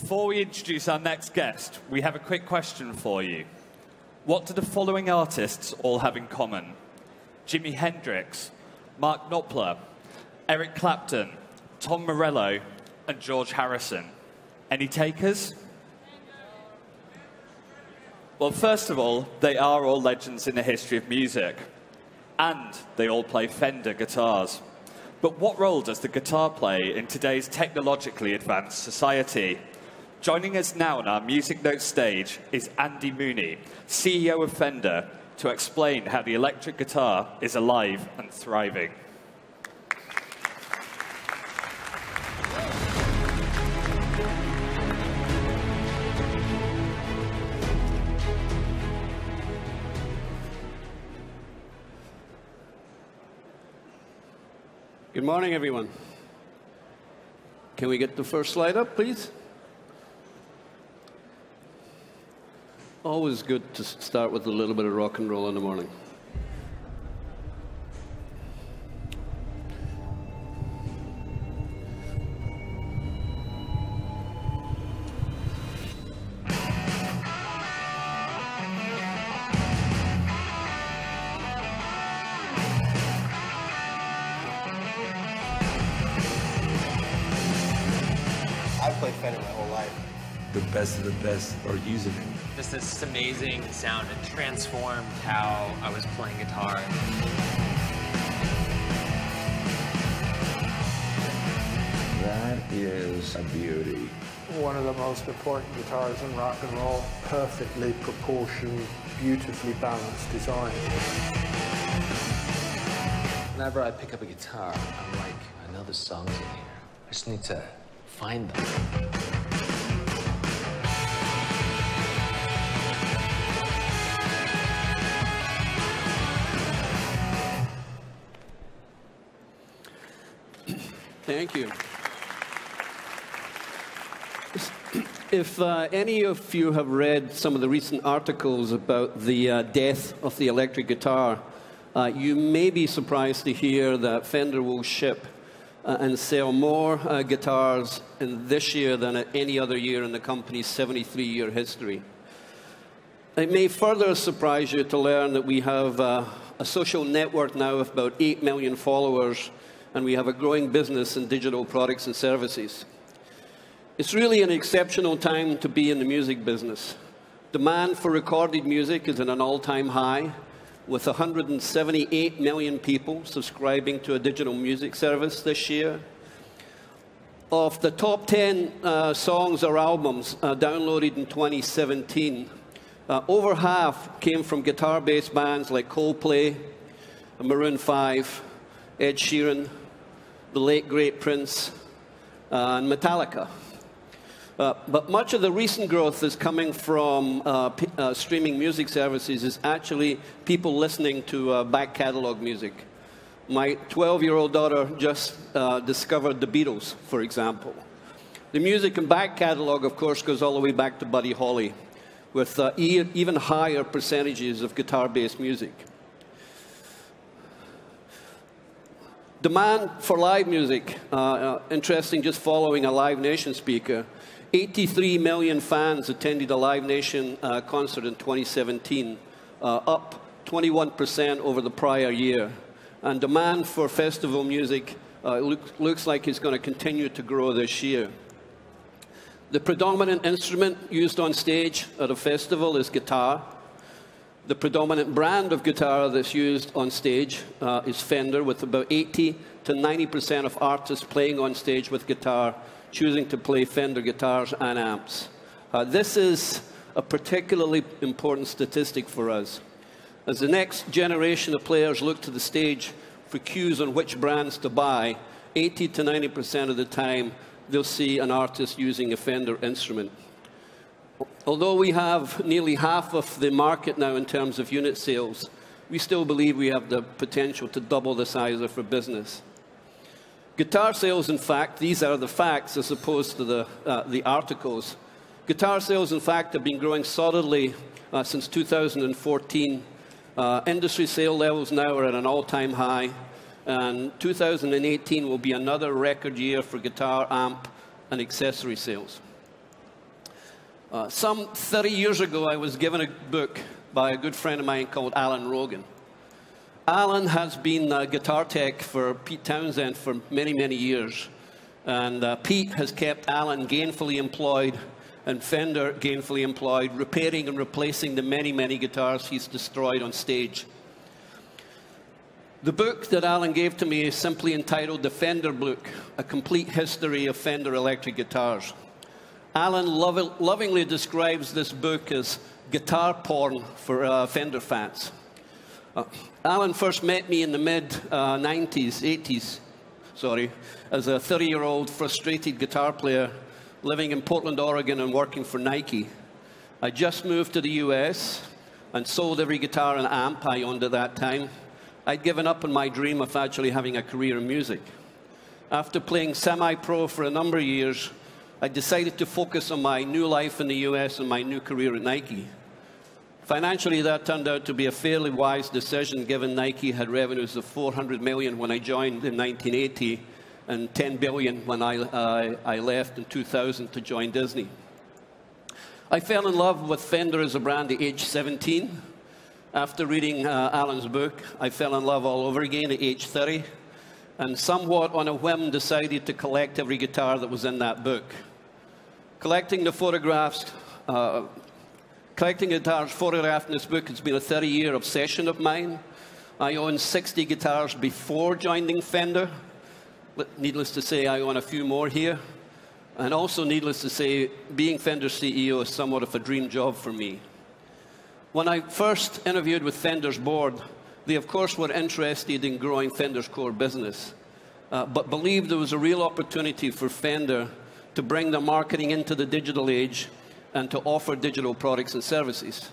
Before we introduce our next guest, we have a quick question for you. What do the following artists all have in common? Jimi Hendrix, Mark Knopfler, Eric Clapton, Tom Morello, and George Harrison. Any takers? Well, first of all, they are all legends in the history of music. And they all play Fender guitars. But what role does the guitar play in today's technologically advanced society? Joining us now on our Music Notes stage is Andy Mooney, CEO of Fender, to explain how the electric guitar is alive and thriving. Good morning, everyone. Can we get the first slide up, please? Always good to start with a little bit of rock and roll in the morning. I've played Fender my whole life. The best of the best are using it. Just this amazing sound. It transformed how I was playing guitar. That is a beauty. One of the most important guitars in rock and roll. Perfectly proportioned, beautifully balanced design. Whenever I pick up a guitar, I'm like, I know the songs in here. I just need to find them. Thank you. If any of you have read some of the recent articles about the death of the electric guitar, you may be surprised to hear that Fender will ship and sell more guitars in this year than at any other year in the company's 73-year history. It may further surprise you to learn that we have a social network now of about 8 million followers, and we have a growing business in digital products and services. It's really an exceptional time to be in the music business. Demand for recorded music is at an all-time high, with 178 million people subscribing to a digital music service this year. Of the top 10 songs or albums downloaded in 2017, over half came from guitar-based bands like Coldplay, Maroon 5, Ed Sheeran, the late great Prince, and Metallica. But much of the recent growth is coming from streaming music services is actually people listening to back catalog music. My 12-year-old daughter just discovered the Beatles, for example. The music and back catalog, of course, goes all the way back to Buddy Holly, with even higher percentages of guitar-based music. Demand for live music, interesting, just following a Live Nation speaker. 83 million fans attended a Live Nation concert in 2017, up 21% over the prior year. And demand for festival music looks like it's going to continue to grow this year. The predominant instrument used on stage at a festival is guitar. The predominant brand of guitar that's used on stage is Fender, with about 80 to 90% of artists playing on stage with guitar choosing to play Fender guitars and amps. This is a particularly important statistic for us. As the next generation of players look to the stage for cues on which brands to buy, 80 to 90% of the time they'll see an artist using a Fender instrument. Although we have nearly half of the market now in terms of unit sales, we still believe we have the potential to double the size of our business. Guitar sales, in fact, these are the facts as opposed to the articles. Guitar sales, in fact, have been growing solidly since 2014. Industry sale levels now are at an all-time high, and 2018 will be another record year for guitar, amp, and accessory sales. Some 30 years ago, I was given a book by a good friend of mine called Alan Rogan. Alan has been a guitar tech for Pete Townsend for many, many years. And Pete has kept Alan gainfully employed and Fender gainfully employed, repairing and replacing the many, many guitars he's destroyed on stage. The book that Alan gave to me is simply entitled The Fender Book, A Complete History of Fender Electric Guitars. Alan lovingly describes this book as guitar porn for Fender fans. Alan first met me in the mid-80s, as a 30-year-old frustrated guitar player living in Portland, Oregon, and working for Nike. I just moved to the US and sold every guitar and amp I owned at that time. I'd given up on my dream of actually having a career in music. After playing semi-pro for a number of years, I decided to focus on my new life in the US and my new career at Nike. Financially, that turned out to be a fairly wise decision, given Nike had revenues of $400 million when I joined in 1980 and $10 billion when I left in 2000 to join Disney. I fell in love with Fender as a brand at age 17. After reading Alan's book, I fell in love all over again at age 30, and somewhat on a whim decided to collect every guitar that was in that book. Collecting the photographs, collecting guitars photographed in this book has been a 30-year obsession of mine. I owned 60 guitars before joining Fender. Needless to say, I own a few more here. And also, needless to say, being Fender's CEO is somewhat of a dream job for me. When I first interviewed with Fender's board, they of course were interested in growing Fender's core business, but believed there was a real opportunity for Fender to bring their marketing into the digital age and to offer digital products and services.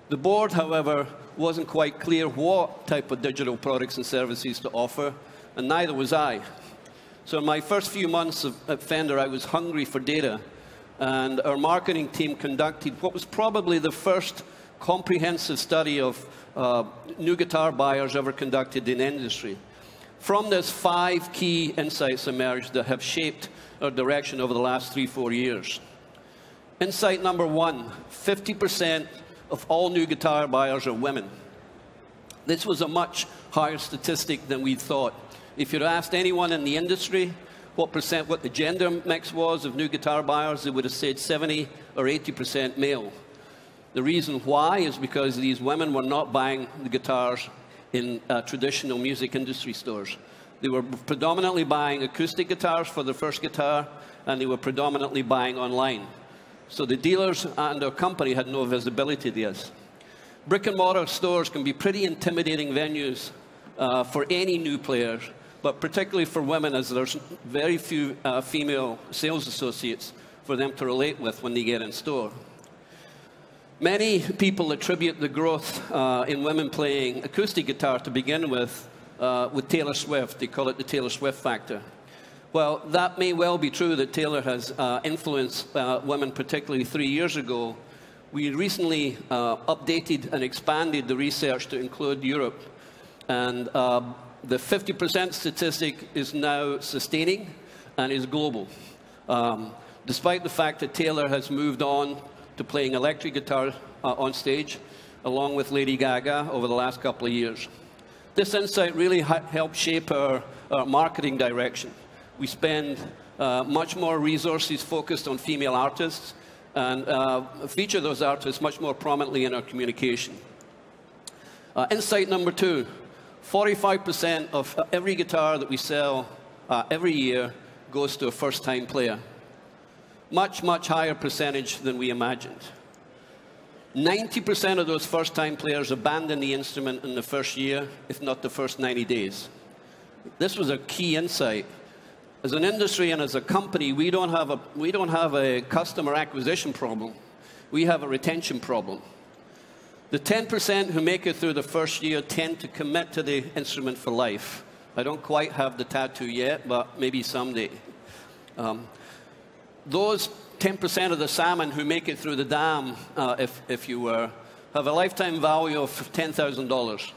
The board, however, wasn't quite clear what type of digital products and services to offer, and neither was I. So in my first few months at Fender, I was hungry for data, and our marketing team conducted what was probably the first comprehensive study of new guitar buyers ever conducted in the industry. From this, 5 key insights emerged that have shaped our direction over the last 3-4 years. Insight number 1, 50% of all new guitar buyers are women. This was a much higher statistic than we thought. If you'd asked anyone in the industry what the gender mix was of new guitar buyers, they would have said 70 or 80% male. The reason why is because these women were not buying the guitars in traditional music industry stores. They were predominantly buying acoustic guitars for their first guitar, and they were predominantly buying online. So the dealers and our company had no visibility to this. Brick and mortar stores can be pretty intimidating venues for any new players, but particularly for women, as there's very few female sales associates for them to relate with when they get in store. Many people attribute the growth in women playing acoustic guitar to begin with Taylor Swift. They call it the Taylor Swift factor. Well, that may well be true that Taylor has influenced women, particularly 3 years ago. We recently updated and expanded the research to include Europe, and the 50% statistic is now sustaining and is global, despite the fact that Taylor has moved on to playing electric guitar on stage, along with Lady Gaga, over the last couple of years. This insight really helped shape our marketing direction. We spend much more resources focused on female artists and feature those artists much more prominently in our communication. Insight number 2, 45% of every guitar that we sell every year goes to a first-time player. Much, much higher percentage than we imagined. 90% of those first-time players abandon the instrument in the first year, if not the first 90 days. This was a key insight. As an industry and as a company, we don't have a customer acquisition problem. We have a retention problem. The 10% who make it through the first year tend to commit to the instrument for life. I don't quite have the tattoo yet, but maybe someday. Those 10% of the salmon who make it through the dam, if you were, have a lifetime value of $10,000.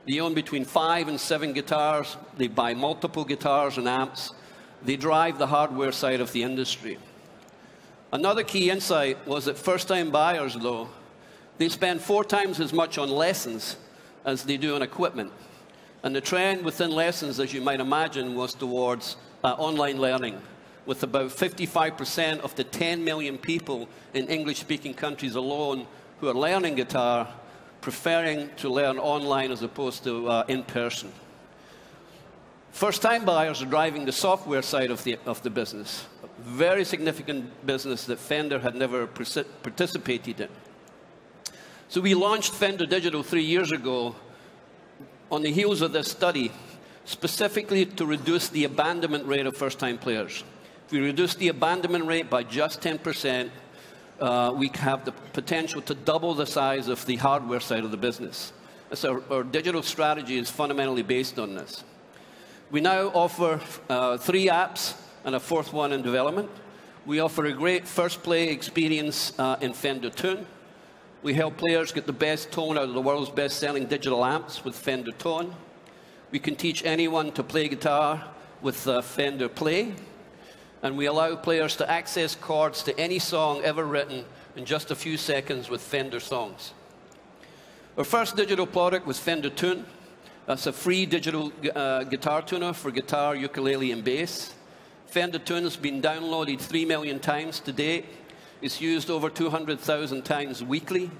They own between 5 and 7 guitars. They buy multiple guitars and amps. They drive the hardware side of the industry. Another key insight was that first-time buyers, though, they spend 4 times as much on lessons as they do on equipment. And the trend within lessons, as you might imagine, was towards online learning, with about 55% of the 10 million people in English-speaking countries alone who are learning guitar preferring to learn online as opposed to in person. First-time buyers are driving the software side of the business, a very significant business that Fender had never participated in. So we launched Fender Digital 3 years ago on the heels of this study, specifically to reduce the abandonment rate of first-time players. If we reduce the abandonment rate by just 10%, we have the potential to double the size of the hardware side of the business. So our digital strategy is fundamentally based on this. We now offer 3 apps and a 4th one in development. We offer a great first play experience in Fender Tune. We help players get the best tone out of the world's best-selling digital amps with Fender Tone. We can teach anyone to play guitar with Fender Play. And we allow players to access chords to any song ever written in just a few seconds with Fender Songs. Our first digital product was Fender Tune. That's a free digital guitar tuner for guitar, ukulele, and bass. Fender Tune has been downloaded 3 million times to date. It's used over 200,000 times weekly.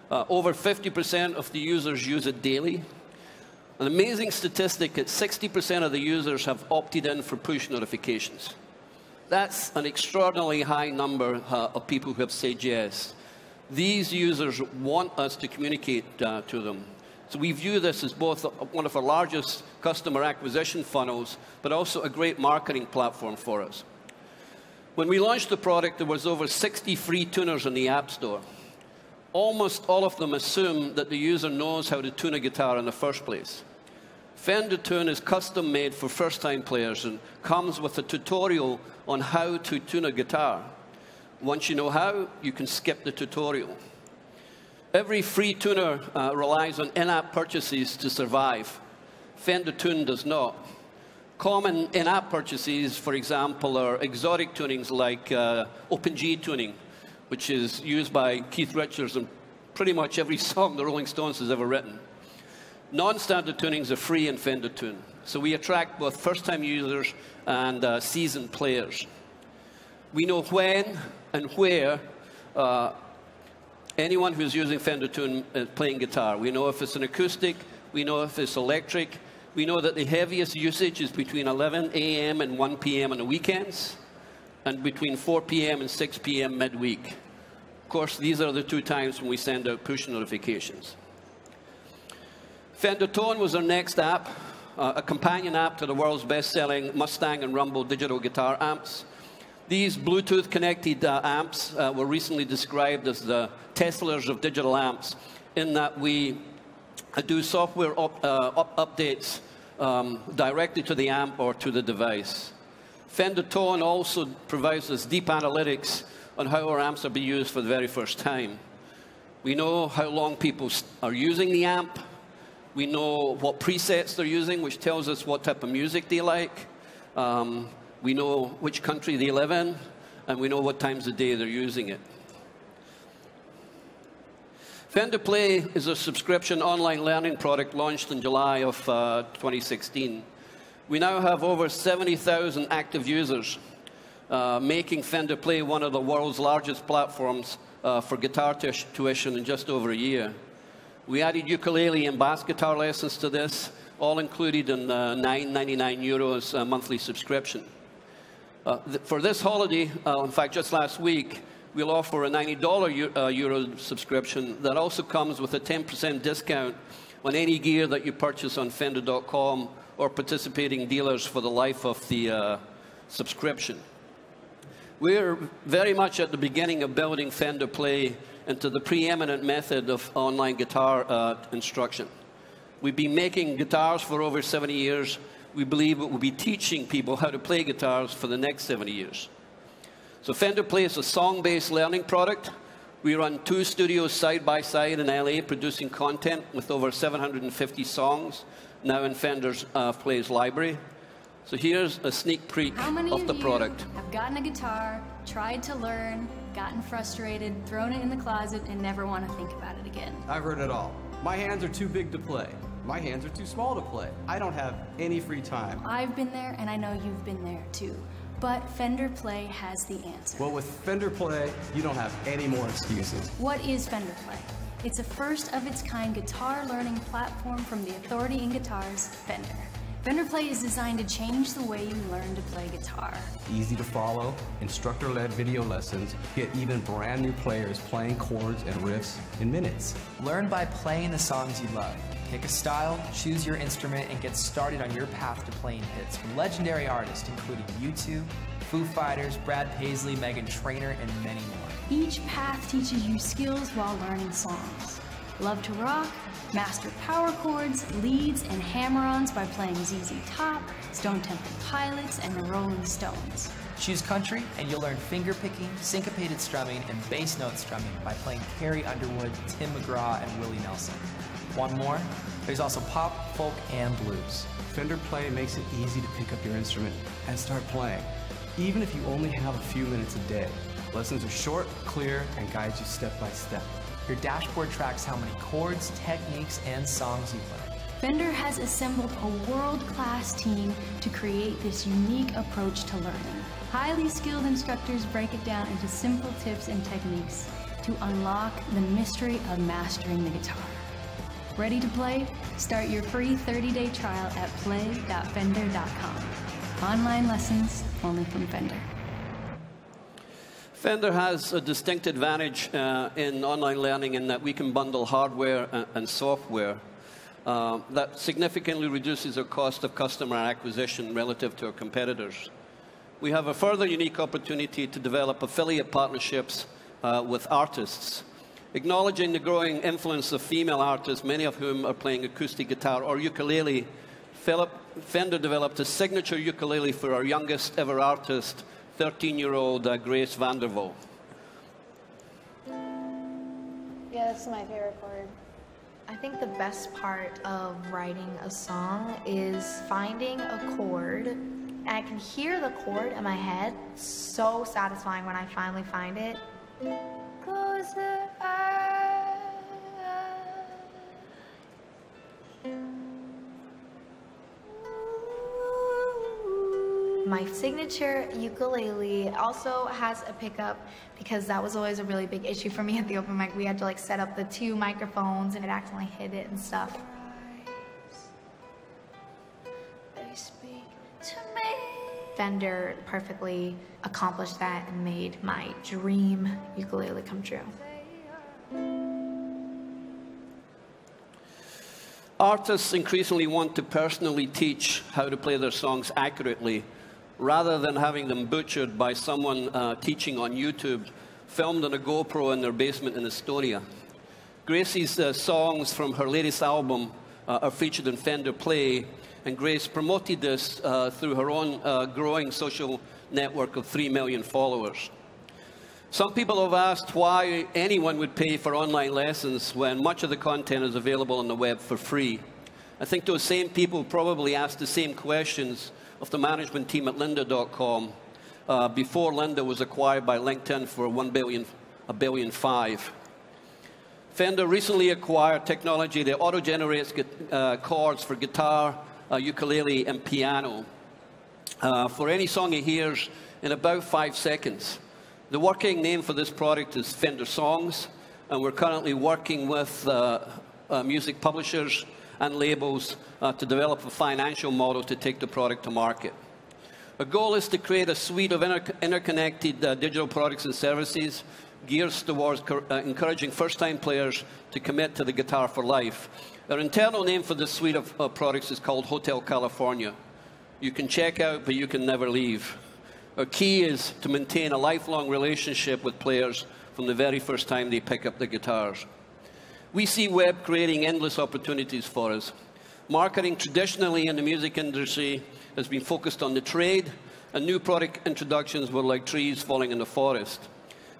Over 50% of the users use it daily. An amazing statistic that 60% of the users have opted in for push notifications. That's an extraordinarily high number of people who have said yes. These users want us to communicate to them. So we view this as both one of our largest customer acquisition funnels, but also a great marketing platform for us. When we launched the product, there was over 60 free tuners in the App Store. Almost all of them assume that the user knows how to tune a guitar in the first place. Fender Tune is custom made for first-time players and comes with a tutorial on how to tune a guitar. Once you know how, you can skip the tutorial. Every free tuner relies on in-app purchases to survive. Fender Tune does not. Common in-app purchases, for example, are exotic tunings like Open G tuning, which is used by Keith Richards in pretty much every song the Rolling Stones has ever written. Non-standard tunings are free in Fender Tune, so we attract both first-time users and seasoned players. We know when and where anyone who's using Fender Tune is playing guitar. We know if it's an acoustic, we know if it's electric. We know that the heaviest usage is between 11 a.m. and 1 p.m. on the weekends, and between 4 p.m. and 6 p.m. midweek. Of course, these are the 2 times when we send out push notifications. Fender Tone was our next app, a companion app to the world's best-selling Mustang and Rumble digital guitar amps. These Bluetooth-connected amps were recently described as the Teslas of digital amps, in that we do software updates directly to the amp or to the device. Fender Tone also provides us deep analytics on how our amps are being used for the very first time. We know how long people are using the amp. We know what presets they're using, which tells us what type of music they like. We know which country they live in, and we know what times of day they're using it. Fender Play is a subscription online learning product launched in July of 2016. We now have over 70,000 active users, making Fender Play one of the world's largest platforms for guitar tuition in just over a year. We added ukulele and bass guitar lessons to this, all included in €9.99 a monthly subscription. For this holiday, in fact, just last week, we'll offer a $90 Euro subscription that also comes with a 10% discount on any gear that you purchase on Fender.com or participating dealers for the life of the subscription. We're very much at the beginning of building Fender Play into the preeminent method of online guitar instruction. We've been making guitars for over 70 years. We believe it will be teaching people how to play guitars for the next 70 years. So Fender Play is a song-based learning product. We run 2 studios side by side in LA producing content with over 750 songs now in Fender's Play's library. So here's a sneak peek of the product. Have gotten a guitar, tried to learn, gotten frustrated, thrown it in the closet, and never want to think about it again. I've heard it all. My hands are too big to play. My hands are too small to play. I don't have any free time. I've been there, and I know you've been there too. But Fender Play has the answer. Well, with Fender Play, you don't have any more excuses. What is Fender Play? It's a first-of-its-kind guitar learning platform from the authority in guitars, Fender. Fender Play is designed to change the way you learn to play guitar. Easy to follow, instructor-led video lessons, get even brand new players playing chords and riffs in minutes. Learn by playing the songs you love. Pick a style, choose your instrument, and get started on your path to playing hits from legendary artists including U2, Foo Fighters, Brad Paisley, Meghan Trainor, and many more. Each path teaches you skills while learning songs. Love to rock? Master power chords, leads, and hammer-ons by playing ZZ Top, Stone Temple Pilots, and the Rolling Stones. Choose country, and you'll learn finger picking, syncopated strumming, and bass note strumming by playing Carrie Underwood, Tim McGraw, and Willie Nelson. Want more? There's also pop, folk, and blues. Fender Play makes it easy to pick up your instrument and start playing, even if you only have a few minutes a day. Lessons are short, clear, and guide you step by step. Your dashboard tracks how many chords, techniques, and songs you've learned. Fender has assembled a world-class team to create this unique approach to learning. Highly skilled instructors break it down into simple tips and techniques to unlock the mystery of mastering the guitar. Ready to play? Start your free 30-day trial at play.fender.com. Online lessons only from Fender. Fender has a distinct advantage in online learning in that we can bundle hardware and software. That significantly reduces our cost of customer acquisition relative to our competitors. We have a further unique opportunity to develop affiliate partnerships with artists. Acknowledging the growing influence of female artists, many of whom are playing acoustic guitar or ukulele, Fender developed a signature ukulele for our youngest ever artist, 13-year-old Grace Vandervol. Yeah, that's my favorite chord. I think the best part of writing a song is finding a chord, and I can hear the chord in my head. So satisfying when I finally find it. Close the eyes. My signature ukulele also has a pickup because that was always a really big issue for me at the open mic. We had to like set up the 2 microphones and it accidentally hit it and stuff. They speak to me. Fender perfectly accomplished that and made my dream ukulele come true. Artists increasingly want to personally teach how to play their songs accurately, rather than having them butchered by someone teaching on YouTube, filmed on a GoPro in their basement in Estonia. Gracie's songs from her latest album are featured in Fender Play, and Grace promoted this through her own growing social network of 3 million followers. Some people have asked why anyone would pay for online lessons when much of the content is available on the web for free. I think those same people probably asked the same questions of the management team at lynda.com before Lynda was acquired by LinkedIn for $1.5 billion. Fender recently acquired technology that auto-generates chords for guitar, ukulele, and piano for any song he hears in about 5 seconds. The working name for this product is Fender Songs, and we're currently working with music publishers and labels to develop a financial model to take the product to market. Our goal is to create a suite of interconnected digital products and services geared towards encouraging first-time players to commit to the guitar for life. Our internal name for this suite of products is called Hotel California. You can check out, but you can never leave. Our key is to maintain a lifelong relationship with players from the very first time they pick up the guitars. We see web creating endless opportunities for us. Marketing traditionally in the music industry has been focused on the trade, and new product introductions were like trees falling in the forest.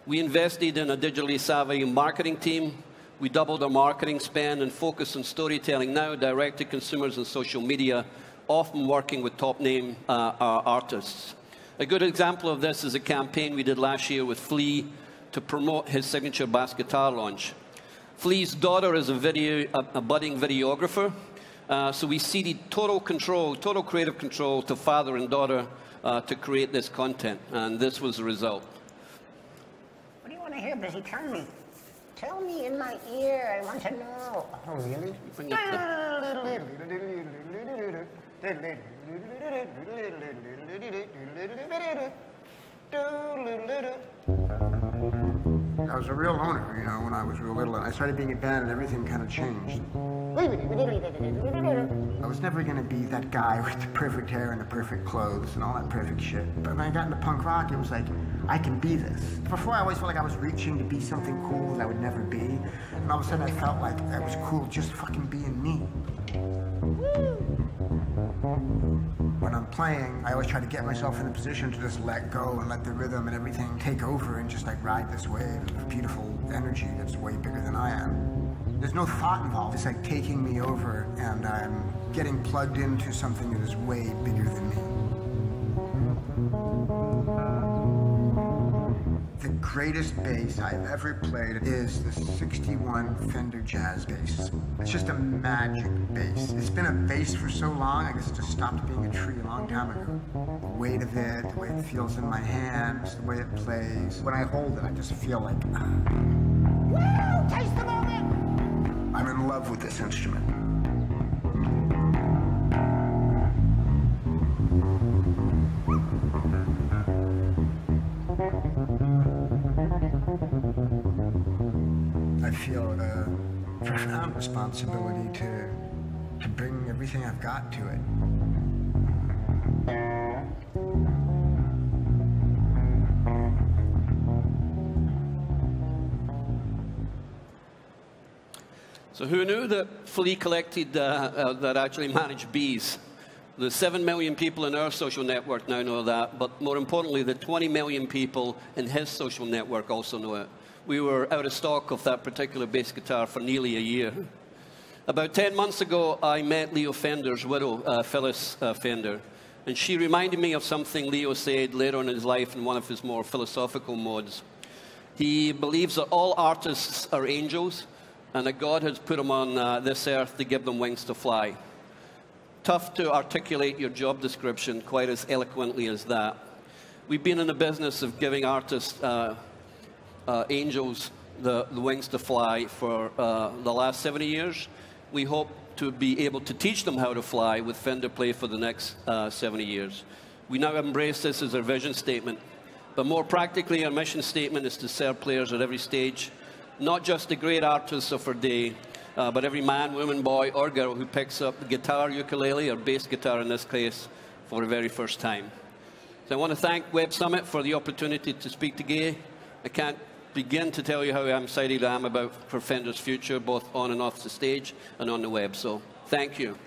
We invested in a digitally savvy marketing team. We doubled our marketing spend and focused on storytelling now direct to consumers and social media, often working with top-name artists. A good example of this is a campaign we did last year with Flea to promote his signature bass guitar launch. Flea's daughter is a budding videographer, so we ceded total control, total creative control to father and daughter to create this content, and this was the result. What do you want to hear, Busy? Tell me. Tell me in my ear. I want to know. Oh, really? I was a real loner, you know, when I was real little, and I started being a band, and everything kind of changed. I was never going to be that guy with the perfect hair and the perfect clothes and all that perfect shit. But when I got into punk rock, it was like, I can be this. Before, I always felt like I was reaching to be something cool that I would never be. And all of a sudden, I felt like I was cool just fucking being me. When I'm playing, I always try to get myself in a position to just let go and let the rhythm and everything take over and just like ride this wave of beautiful energy that's way bigger than I am. There's no thought involved. It's like taking me over, and I'm getting plugged into something that is way bigger than me. The greatest bass I've ever played is the 61 Fender Jazz bass. It's just a magic bass. It's been a bass for so long, I guess it just stopped being a tree a long time ago. The weight of it, the way it feels in my hands, the way it plays. When I hold it, I just feel like, woo, taste the moment! I'm in love with this instrument. I feel a profound responsibility to bring everything I've got to it. So who knew that Flea collected, that actually managed bees? The 7 million people in our social network now know that, but more importantly, the 20 million people in his social network also know it. We were out of stock of that particular bass guitar for nearly a year. About 10 months ago, I met Leo Fender's widow, Phyllis Fender, and she reminded me of something Leo said later on in his life in one of his more philosophical modes. He believes that all artists are angels, and that God has put them on this earth to give them wings to fly. Tough to articulate your job description quite as eloquently as that. We've been in the business of giving artists angels the wings to fly for the last 70 years. We hope to be able to teach them how to fly with Fender Play for the next 70 years. We now embrace this as our vision statement. But more practically, our mission statement is to serve players at every stage, not just the great artists of our day, but every man, woman, boy, or girl who picks up the guitar, ukulele, or bass guitar in this case, for the very first time. So I want to thank Web Summit for the opportunity to speak to Gay. I can't begin to tell you how excited I am for Fender's future, both on and off the stage and on the web. So thank you.